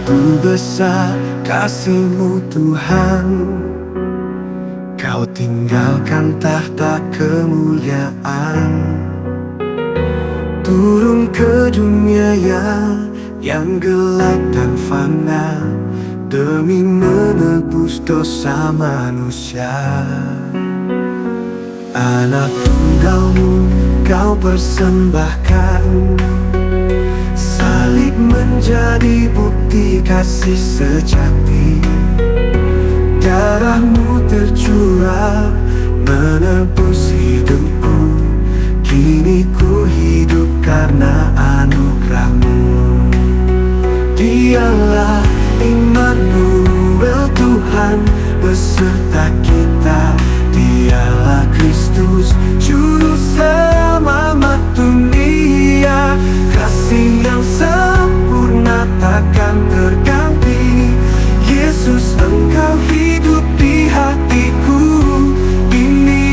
Begitu besar kasih-Mu Tuhan, Kau tinggalkan tahta kemuliaan, turun ke dunia yang gelap dan fana, demi menebus dosa manusia. Anak tunggal-Mu Kau persembahkan, salib menjadi bukti kasih sejati. Darah-Mu tercurah menebus hidupku, kini ku hidup karena anugerah-Mu. Dialah Immanuel, Tuhan beserta kita. Dialah Kristus, Juru Selamat dunia. Kasih yang sempurna takkan terganti. Yesus, Engkau hidup di hatiku ini.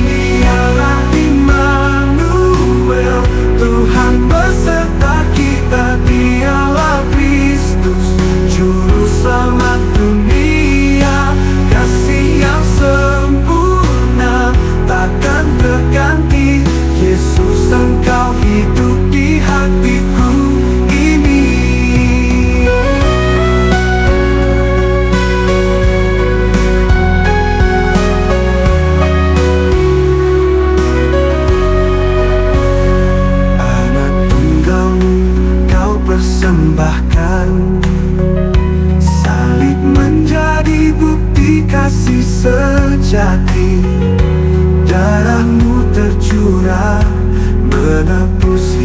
Dialah Immanuel, Tuhan beserta kita. Dialah Kristus, Juru Selamat dunia. Kasih yang sempurna takkan terganti. Yesus, Engkau hidup di hatiku ini. Anak tunggal-Mu Kau persembahkan, salib menjadi bukti kasih sejati. Darah-Mu tercurah menebus